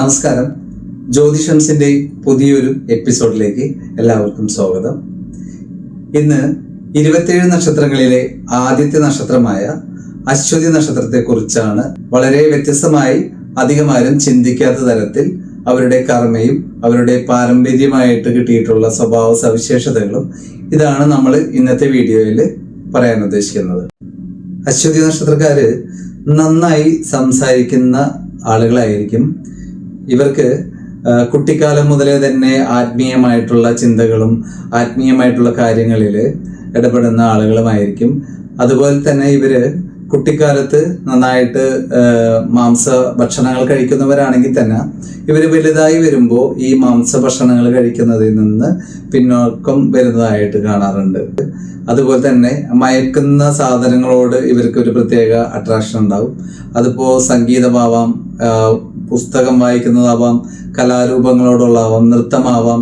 നമസ്കാരം. ജ്യോതിഷംസിന്റെ പുതിയൊരു എപ്പിസോഡിലേക്ക് എല്ലാവർക്കും സ്വാഗതം. ഇന്ന് 27 നക്ഷത്രങ്ങളിലെ ആദ്യത്തെ നക്ഷത്രമായ അശ്വതി നക്ഷത്രത്തെക്കുറിച്ചാണ്. വളരെ വ്യത്യസ്തമായി അധികമാരും ചിന്തിക്കാത്ത തരത്തിൽ അവരുടെ കർമ്മയും അവരുടെ പാരമ്പര്യമായിട്ട് കിട്ടിയിട്ടുള്ള സ്വഭാവ സവിശേഷതകളും ഇതാണ് നമ്മൾ ഇന്നത്തെ വീഡിയോയിൽ പറയാൻ ഉദ്ദേശിക്കുന്നത്. അശ്വതി നക്ഷത്രക്കാര് നന്നായി സംസാരിക്കുന്ന ആളുകളായിരിക്കും. ഇവർക്ക് കുട്ടിക്കാലം മുതലേ തന്നെ ആത്മീയമായിട്ടുള്ള ചിന്തകളും ആത്മീയമായിട്ടുള്ള കാര്യങ്ങളിൽ ഇടപെടുന്ന ആളുകളുമായിരിക്കും. അതുപോലെ തന്നെ ഇവര് കുട്ടിക്കാലത്ത് നന്നായിട്ട് മാംസ ഭക്ഷണങ്ങൾ കഴിക്കുന്നവരാണെങ്കിൽ തന്നെ ഇവർ വലുതായി വരുമ്പോൾ ഈ മാംസ ഭക്ഷണങ്ങൾ കഴിക്കുന്നതിൽ നിന്ന് പിന്നോക്കം വരുന്നതായിട്ട് കാണാറുണ്ട്. അതുപോലെ തന്നെ മയക്കുന്ന സാധനങ്ങളോട് ഇവർക്ക് ഒരു പ്രത്യേക അട്രാക്ഷൻ ഉണ്ടാവും. അതിപ്പോ സംഗീതമാവാം, പുസ്തകം വായിക്കുന്നതാവാം, കലാരൂപങ്ങളോടുള്ളാവാം, നൃത്തമാവാം,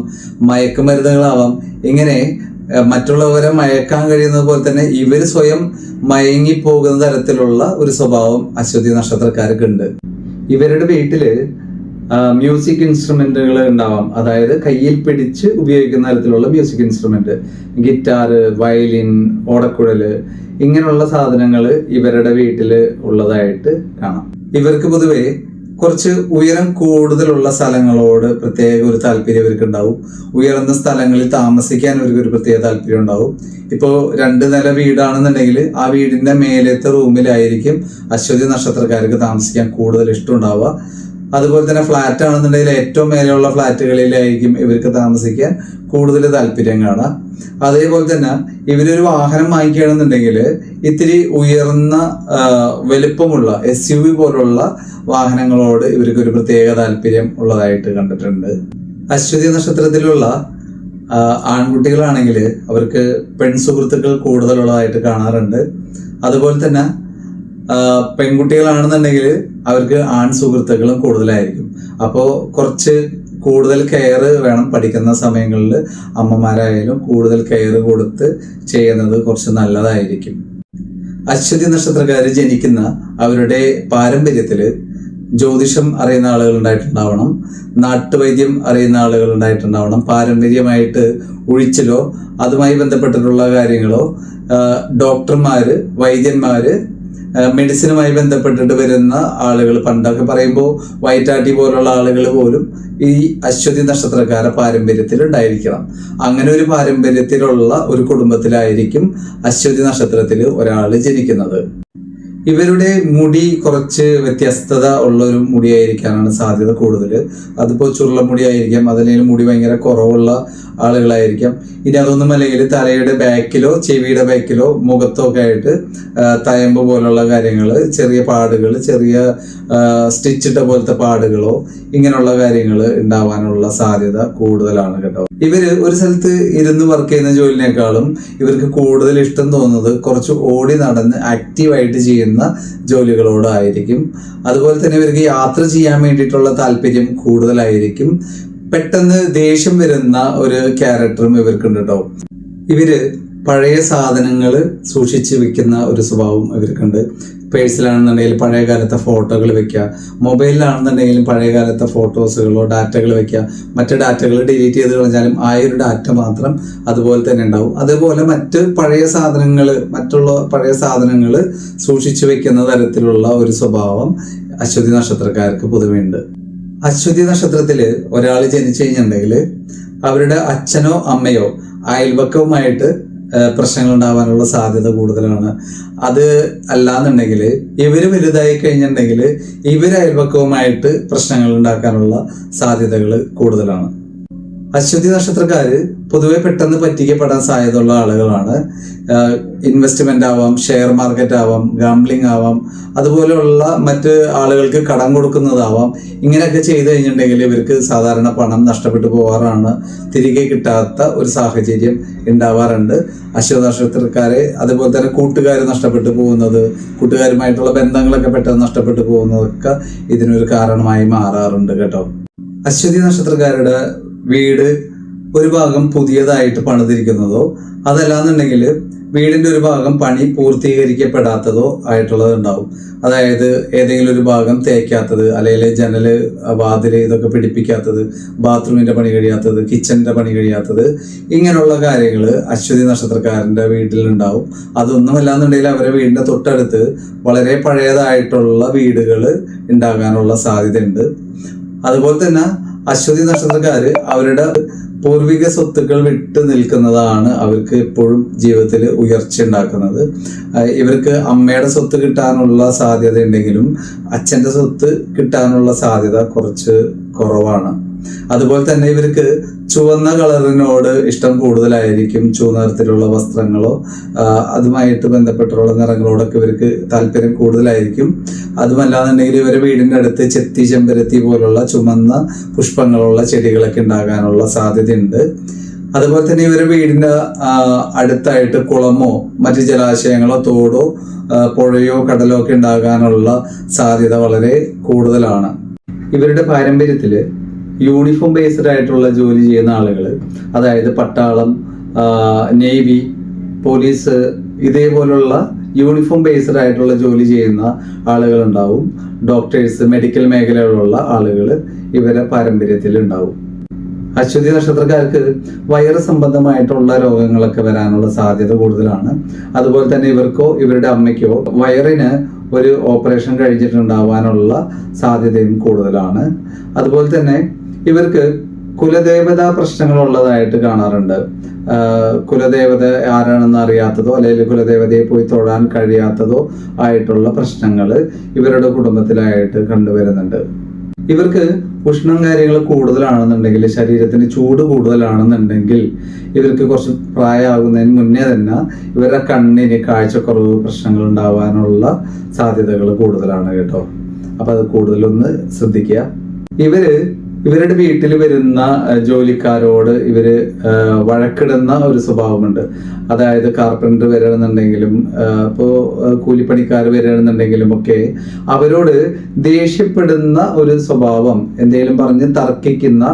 മയക്കുമരുന്നുകളാവാം. ഇങ്ങനെ മറ്റുള്ളവരെ മയക്കാൻ കഴിയുന്നത് പോലെ തന്നെ ഇവർ സ്വയം മയങ്ങിപ്പോകുന്ന തരത്തിലുള്ള ഒരു സ്വഭാവം അശ്വതി നക്ഷത്രക്കാർക്ക് ഉണ്ട്. ഇവരുടെ വീട്ടില് മ്യൂസിക് ഇൻസ്ട്രുമെന്റുകൾ ഉണ്ടാവാം. അതായത് കയ്യിൽ പിടിച്ച് ഉപയോഗിക്കുന്ന തരത്തിലുള്ള മ്യൂസിക് ഇൻസ്ട്രുമെന്റ്, ഗിറ്റാറ്, വയലിൻ, ഓടക്കുഴല്, ഇങ്ങനെയുള്ള സാധനങ്ങൾ ഇവരുടെ വീട്ടില് ഉള്ളതായിട്ട് കാണാം. ഇവർക്ക് പൊതുവെ കുറച്ച് ഉയരം കൂടുതലുള്ള സ്ഥലങ്ങളോട് പ്രത്യേക ഒരു താല്പര്യം ഇവർക്ക് ഉണ്ടാവും. ഉയർന്ന സ്ഥലങ്ങളിൽ താമസിക്കാൻ ഇവർക്ക് ഒരു പ്രത്യേക താല്പര്യം ഉണ്ടാവും. ഇപ്പോൾ 2 നില വീടാണെന്നുണ്ടെങ്കിൽ ആ വീടിന്റെ മേലത്തെ റൂമിലായിരിക്കും അശ്വതി നക്ഷത്രക്കാർക്ക് താമസിക്കാൻ കൂടുതൽ ഇഷ്ടം ഉണ്ടാവുക. അതുപോലെ തന്നെ ഫ്ലാറ്റ് ആണെന്നുണ്ടെങ്കിൽ ഏറ്റവും മേലെയുള്ള ഫ്ലാറ്റുകളിലായിരിക്കും ഇവർക്ക് താമസിക്കാൻ കൂടുതൽ താല്പര്യം കാണാം. അതേപോലെ തന്നെ ഇവരൊരു വാഹനം വാങ്ങിക്കുകയാണെന്നുണ്ടെങ്കിൽ ഇത്തിരി ഉയർന്ന വലുപ്പമുള്ള SUV പോലുള്ള വാഹനങ്ങളോട് ഇവർക്ക് ഒരു പ്രത്യേക താല്പര്യം ഉള്ളതായിട്ട് കണ്ടിട്ടുണ്ട്. അശ്വതി നക്ഷത്രത്തിലുള്ള ആൺകുട്ടികളാണെങ്കിൽ അവർക്ക് പെൺസുഹൃത്തുക്കൾ കൂടുതലുള്ളതായിട്ട് കാണാറുണ്ട്. അതുപോലെ തന്നെ പെൺകുട്ടികളാണെന്നുണ്ടെങ്കിൽ അവർക്ക് ആൺ സുഹൃത്തുക്കളും കൂടുതലായിരിക്കും. അപ്പോൾ കുറച്ച് കൂടുതൽ കെയർ വേണം. പഠിക്കുന്ന സമയങ്ങളിൽ അമ്മമാരായാലും കൂടുതൽ കെയർ കൊടുത്ത് ചെയ്യുന്നത് കുറച്ച് നല്ലതായിരിക്കും. അശ്വതി നക്ഷത്രക്കാര് ജനിക്കുന്ന അവരുടെ പാരമ്പര്യത്തില് ജ്യോതിഷം അറിയുന്ന ആളുകൾ ഉണ്ടായിട്ടുണ്ടാവണം, നാട്ടുവൈദ്യം അറിയുന്ന ആളുകൾ ഉണ്ടായിട്ടുണ്ടാവണം, പാരമ്പര്യമായിട്ട് ഒഴിച്ചിലോ അതുമായി ബന്ധപ്പെട്ടിട്ടുള്ള കാര്യങ്ങളോ ഡോക്ടർമാര്, വൈദ്യന്മാര്, മെഡിസിനുമായി ബന്ധപ്പെട്ടിട്ട് വരുന്ന ആളുകൾ, പണ്ടൊക്കെ പറയുമ്പോൾ വയറ്റാട്ടി പോലുള്ള ആളുകൾ പോലും ഈ അശ്വതി നക്ഷത്രക്കാരെ പാരമ്പര്യത്തിൽ ഉണ്ടായിരിക്കണം. അങ്ങനെ ഒരു പാരമ്പര്യത്തിലുള്ള ഒരു കുടുംബത്തിലായിരിക്കും അശ്വതി നക്ഷത്രത്തിൽ ഒരാൾ ജനിക്കുന്നത്. ഇവരുടെ മുടി കുറച്ച് വ്യത്യസ്തത ഉള്ള ഒരു മുടിയായിരിക്കാനാണ് സാധ്യത കൂടുതൽ. അതിപ്പോൾ ചുരുളമുടി ആയിരിക്കാം, അതല്ലെങ്കിൽ മുടി ഭയങ്കര കുറവുള്ള ആളുകളായിരിക്കാം. ഇനി അതൊന്നും അല്ലെങ്കിൽ തലയുടെ ബാക്കിലോ ചെവിയുടെ ബാക്കിലോ മുഖത്തോ ഒക്കെ ആയിട്ട് തയമ്പ് പോലുള്ള കാര്യങ്ങൾ, ചെറിയ പാടുകൾ, ചെറിയ സ്റ്റിച്ചിട്ട പോലത്തെ പാടുകളോ ഇങ്ങനെയുള്ള കാര്യങ്ങൾ ഉണ്ടാവാനുള്ള സാധ്യത കൂടുതലാണ് കേട്ടോ. ഇവര് ഒരു സ്ഥലത്ത് ഇരുന്ന് വർക്ക് ചെയ്യുന്ന ജോലിനേക്കാളും ഇവർക്ക് കൂടുതൽ ഇഷ്ടം തോന്നുന്നത് കുറച്ച് ഓടി നടന്ന് ആക്റ്റീവായിട്ട് ചെയ്യുന്ന ജോലികളോടായിരിക്കും. അതുപോലെ തന്നെ ഇവർക്ക് യാത്ര ചെയ്യാൻ വേണ്ടിയിട്ടുള്ള താല്പര്യം കൂടുതലായിരിക്കും. പെട്ടെന്ന് ദേഷ്യം വരുന്ന ഒരു ക്യാരക്ടറും ഇവർക്കുണ്ട് കേട്ടോ. ഇവര് പഴയ സാധനങ്ങൾ സൂക്ഷിച്ച് വെക്കുന്ന ഒരു സ്വഭാവം ഇവർക്കുണ്ട്. പേഴ്സിലാണെന്നുണ്ടെങ്കിൽ പഴയ കാലത്തെ ഫോട്ടോകൾ വെക്കുക, മൊബൈലിലാണെന്നുണ്ടെങ്കിലും പഴയ കാലത്തെ ഫോട്ടോസുകളോ ഡാറ്റകൾ വെക്കുക. മറ്റ് ഡാറ്റകൾ ഡിലീറ്റ് ചെയ്ത് കളഞ്ഞാലും ആ ഒരു ഡാറ്റ മാത്രം അതുപോലെ തന്നെ ഉണ്ടാവും. അതേപോലെ മറ്റുള്ള പഴയ സാധനങ്ങൾ സൂക്ഷിച്ചു വെക്കുന്ന തരത്തിലുള്ള ഒരു സ്വഭാവം അശ്വതി നക്ഷത്രക്കാർക്ക് പൊതുവെ ഉണ്ട്. അശ്വതി നക്ഷത്രത്തില് ഒരാൾ ജനിച്ചു കഴിഞ്ഞിട്ടുണ്ടെങ്കിൽ അവരുടെ അച്ഛനോ അമ്മയോ അയൽപക്കവുമായിട്ട് പ്രശ്നങ്ങൾ ഉണ്ടാവാനുള്ള സാധ്യത കൂടുതലാണ്. അത് അല്ലാന്നുണ്ടെങ്കിൽ ഇവര് വലുതായി കഴിഞ്ഞിട്ടുണ്ടെങ്കിൽ ഇവര് അയൽപക്കവുമായിട്ട് പ്രശ്നങ്ങൾ ഉണ്ടാക്കാനുള്ള സാധ്യതകൾ കൂടുതലാണ്. അശ്വതി നക്ഷത്രക്കാര് പൊതുവെ പെട്ടെന്ന് പറ്റിക്കപ്പെടാൻ സാധ്യതയുള്ള ആളുകളാണ്. ഇൻവെസ്റ്റ്മെന്റ് ആവാം, ഷെയർ മാർക്കറ്റ് ആവാം, ഗാംബ്ലിംഗ് ആവാം, അതുപോലെയുള്ള മറ്റ് ആളുകൾക്ക് കടം കൊടുക്കുന്നതാവാം. ഇങ്ങനെയൊക്കെ ചെയ്തു കഴിഞ്ഞിട്ടുണ്ടെങ്കിൽ ഇവർക്ക് സാധാരണ പണം നഷ്ടപ്പെട്ടു പോകാറാണ്. തിരികെ കിട്ടാത്ത ഒരു സാഹചര്യം ഉണ്ടാവാറുണ്ട് അശ്വതി നക്ഷത്രക്കാരെ. അതുപോലെ തന്നെ കൂട്ടുകാർ നഷ്ടപ്പെട്ടു പോകുന്നത്, കൂട്ടുകാരുമായിട്ടുള്ള ബന്ധങ്ങളൊക്കെ പെട്ടെന്ന് നഷ്ടപ്പെട്ടു പോകുന്നതൊക്കെ ഇതിനൊരു കാരണമായി മാറാറുണ്ട് കേട്ടോ. അശ്വതി നക്ഷത്രക്കാരുടെ വീട് ഒരു ഭാഗം പുതിയതായിട്ട് പണിതിരിക്കുന്നതോ അതല്ലാന്നുണ്ടെങ്കിൽ വീടിൻ്റെ ഒരു ഭാഗം പണി പൂർത്തീകരിക്കപ്പെടാത്തതോ ആയിട്ടുള്ളത് ഉണ്ടാവും. അതായത് ഏതെങ്കിലും ഒരു ഭാഗം തേക്കാത്തത്, അല്ലെങ്കിൽ ജനല് വാതില് ഇതൊക്കെ പിടിപ്പിക്കാത്തത്, ബാത്റൂമിൻ്റെ പണി കഴിയാത്തത്, കിച്ചണിൻ്റെ പണി കഴിയാത്തത്, ഇങ്ങനെയുള്ള കാര്യങ്ങൾ അശ്വതി നക്ഷത്രക്കാരൻ്റെ വീട്ടിലുണ്ടാവും. അതൊന്നുമല്ലാന്നുണ്ടെങ്കിൽ അവരുടെ വീടിൻ്റെ തൊട്ടടുത്ത് വളരെ പഴയതായിട്ടുള്ള വീടുകൾ ഉണ്ടാകാനുള്ള സാധ്യതയുണ്ട്. അതുപോലെ തന്നെ അശ്വതി നക്ഷത്രക്കാർ അവരുടെ പൂർവിക സ്വത്തുക്കൾ വിട്ടു നിൽക്കുന്നതാണ് അവർക്ക് എപ്പോഴും ജീവിതത്തിൽ ഉയർച്ച ഉണ്ടാക്കുന്നത്. ഇവർക്ക് അമ്മയുടെ സ്വത്ത് കിട്ടാനുള്ള സാധ്യത ഉണ്ടെങ്കിലും അച്ഛൻ്റെ സ്വത്ത് കിട്ടാനുള്ള സാധ്യത കുറച്ച് കുറവാണ്. അതുപോലെ തന്നെ ഇവർക്ക് ചുവന്ന കളറിനോട് ഇഷ്ടം കൂടുതലായിരിക്കും. ചുവന്ന നിറത്തിലുള്ള വസ്ത്രങ്ങളോ അതുമായിട്ട് ബന്ധപ്പെട്ടുള്ള നിറങ്ങളോടൊക്കെ ഇവർക്ക് താല്പര്യം കൂടുതലായിരിക്കും. അതുമല്ലാന്നുണ്ടെങ്കിൽ ഇവരുടെ വീടിൻ്റെ അടുത്ത് ചെത്തി, ചെമ്പരത്തി പോലുള്ള ചുമന്ന പുഷ്പങ്ങളുള്ള ചെടികളൊക്കെ ഉണ്ടാകാനുള്ള സാധ്യതയുണ്ട്. അതുപോലെ തന്നെ ഇവരുടെ വീടിൻ്റെ അടുത്തായിട്ട് കുളമോ മറ്റ് ജലാശയങ്ങളോ തോടോ പുഴയോ കടലോ ഒക്കെ ഉണ്ടാകാനുള്ള സാധ്യത വളരെ കൂടുതലാണ്. ഇവരുടെ പാരമ്പര്യത്തിൽ യൂണിഫോം ബേസ്ഡ് ആയിട്ടുള്ള ജോലി ചെയ്യുന്ന ആളുകൾ, അതായത് പട്ടാളം, നേവി, പോലീസ്, ഇതേപോലുള്ള യൂണിഫോം ബേസ്ഡ് ആയിട്ടുള്ള ജോലി ചെയ്യുന്ന ആളുകളുണ്ടാവും. ഡോക്ടേഴ്സ്, മെഡിക്കൽ മേഖലയിലുള്ള ആളുകൾ ഇവരെ പാരമ്പര്യത്തിൽ ഉണ്ടാവും. അശ്വതി നക്ഷത്രക്കാർക്ക് വയറ് സംബന്ധമായിട്ടുള്ള രോഗങ്ങളൊക്കെ വരാനുള്ള സാധ്യത കൂടുതലാണ്. അതുപോലെ തന്നെ ഇവർക്കോ ഇവരുടെ അമ്മയ്ക്കോ വയറിന് ഒരു ഓപ്പറേഷൻ കഴിഞ്ഞിട്ടുണ്ടാവാനുള്ള സാധ്യതയും കൂടുതലാണ്. അതുപോലെ തന്നെ ഇവർക്ക് കുലദേവതാ പ്രശ്നങ്ങൾ ഉള്ളതായിട്ട് കാണാറുണ്ട്. കുലദേവത ആരാണെന്ന് അറിയാത്തതോ അല്ലെങ്കിൽ കുലദേവതയെ പോയി തൊഴാൻ കഴിയാത്തതോ ആയിട്ടുള്ള പ്രശ്നങ്ങൾ ഇവരുടെ കുടുംബത്തിലായിട്ട് കണ്ടുവരുന്നുണ്ട്. ഇവർക്ക് ഉഷ്ണം കാര്യങ്ങൾ കൂടുതലാണെന്നുണ്ടെങ്കിൽ, ശരീരത്തിന് ചൂട് കൂടുതലാണെന്നുണ്ടെങ്കിൽ ഇവർക്ക് കുറച്ച് പ്രായമാകുന്നതിന് മുന്നേ തന്നെ ഇവരുടെ കണ്ണിന് കാഴ്ചക്കുറവ് പ്രശ്നങ്ങൾ ഉണ്ടാവാനുള്ള സാധ്യതകൾ കൂടുതലാണ് കേട്ടോ. അപ്പം അത് കൂടുതലൊന്ന് ശ്രദ്ധിക്കുക. ഇവരുടെ വീട്ടിൽ വരുന്ന ജോലിക്കാരോട് ഇവര് വഴക്കിടുന്ന ഒരു സ്വഭാവമുണ്ട്. അതായത് കാർപ്പൻറ്റർ വരണമെന്നുണ്ടെങ്കിലും ഇപ്പോൾ കൂലിപ്പണിക്കാർ വരണമെന്നുണ്ടെങ്കിലും ഒക്കെ അവരോട് ദേഷ്യപ്പെടുന്ന ഒരു സ്വഭാവം, എന്തെങ്കിലും പറഞ്ഞ് തർക്കിക്കുന്ന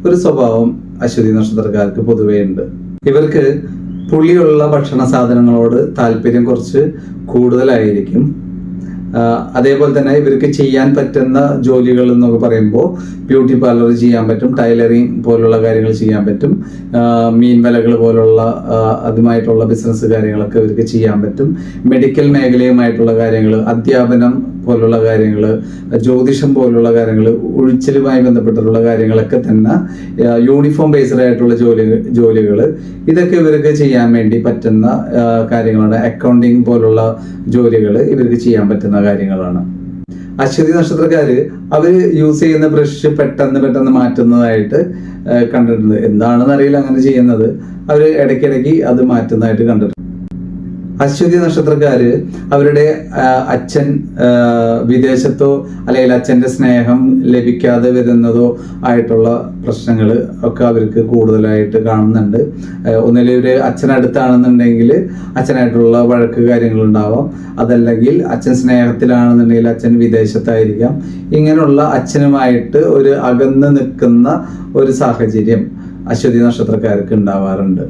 ഒരു സ്വഭാവം അശ്വതി നക്ഷത്രക്കാർക്ക് പൊതുവേ ഉണ്ട്. ഇവർക്ക് പുളിയുള്ള ഭക്ഷണ സാധനങ്ങളോട് താല്പര്യം കുറച്ച് കൂടുതലായിരിക്കും. അതേപോലെ തന്നെ ഇവർക്ക് ചെയ്യാൻ പറ്റുന്ന ജോലികൾ എന്നൊക്കെ പറയുമ്പോൾ ബ്യൂട്ടി പാർലർ ചെയ്യാൻ പറ്റും, ടൈലറിങ് പോലുള്ള കാര്യങ്ങൾ ചെയ്യാൻ പറ്റും, മീൻ വിലകൾ പോലുള്ള അതുമായിട്ടുള്ള ബിസിനസ് കാര്യങ്ങളൊക്കെ ഇവർക്ക് ചെയ്യാൻ പറ്റും. മെഡിക്കൽ മേഖലയുമായിട്ടുള്ള കാര്യങ്ങൾ, അധ്യാപനം പോലുള്ള കാര്യങ്ങൾ, ജ്യോതിഷം പോലുള്ള കാര്യങ്ങൾ, ഉഴിച്ചിലുമായി ബന്ധപ്പെട്ടിട്ടുള്ള കാര്യങ്ങളൊക്കെ തന്നെ യൂണിഫോം ബേസ്ഡ് ആയിട്ടുള്ള ജോലികൾ ഇതൊക്കെ ഇവർക്ക് ചെയ്യാൻ വേണ്ടി പറ്റുന്ന കാര്യങ്ങളാണ്. അക്കൗണ്ടിങ് പോലുള്ള ജോലികൾ ഇവർക്ക് ചെയ്യാൻ പറ്റുന്ന കാര്യങ്ങളാണ്. അശ്വതി നക്ഷത്രക്കാര് അവര് യൂസ് ചെയ്യുന്ന ബ്രഷ് പെട്ടെന്ന് മാറ്റുന്നതായിട്ട് കണ്ടിട്ടുണ്ട്. എന്താണെന്ന് അറിയില്ല അങ്ങനെ ചെയ്യുന്നത്. അവര് ഇടയ്ക്കിടയ്ക്ക് അത് മാറ്റുന്നതായിട്ട് കണ്ടിട്ടുണ്ട്. അശ്വതി നക്ഷത്രക്കാര് അവരുടെ അച്ഛൻ വിദേശത്തോ അല്ലെങ്കിൽ അച്ഛൻ്റെ സ്നേഹം ലഭിക്കാതെ വരുന്നതോ ആയിട്ടുള്ള പ്രശ്നങ്ങൾ ഒക്കെ അവർക്ക് കൂടുതലായിട്ട് കാണുന്നുണ്ട്. ഒന്നിൽ ഒരു അച്ഛനടുത്താണെന്നുണ്ടെങ്കിൽ അച്ഛനായിട്ടുള്ള വഴക്ക് കാര്യങ്ങളുണ്ടാവാം. അതല്ലെങ്കിൽ അച്ഛൻ സ്നേഹത്തിലാണെന്നുണ്ടെങ്കിൽ അച്ഛൻ വിദേശത്തായിരിക്കാം. ഇങ്ങനെയുള്ള അച്ഛനുമായിട്ട് ഒരു അകന്ന് നിൽക്കുന്ന ഒരു സാഹചര്യം അശ്വതി നക്ഷത്രക്കാർക്ക് ഉണ്ടാവാറുണ്ട്.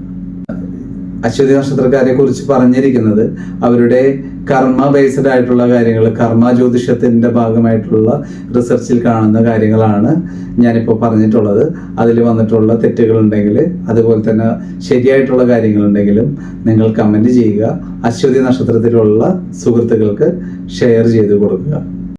അശ്വതി നക്ഷത്രക്കാരെ കുറിച്ച് പറഞ്ഞിരിക്കുന്നത് അവരുടെ കർമ്മ ബേസ്ഡ് ആയിട്ടുള്ള കാര്യങ്ങൾ, കർമ്മ ജ്യോതിഷത്തിന്റെ ഭാഗമായിട്ടുള്ള റിസർച്ചിൽ കാണുന്ന കാര്യങ്ങളാണ് ഞാനിപ്പോൾ പറഞ്ഞിട്ടുള്ളത്. അതിൽ വന്നിട്ടുള്ള തെറ്റുകളുണ്ടെങ്കിൽ അതുപോലെ തന്നെ ശരിയായിട്ടുള്ള കാര്യങ്ങളുണ്ടെങ്കിലും നിങ്ങൾ കമന്റ് ചെയ്യുക. അശ്വതി നക്ഷത്രത്തിലുള്ള സുഹൃത്തുക്കൾക്ക് ഷെയർ ചെയ്ത് കൊടുക്കുക.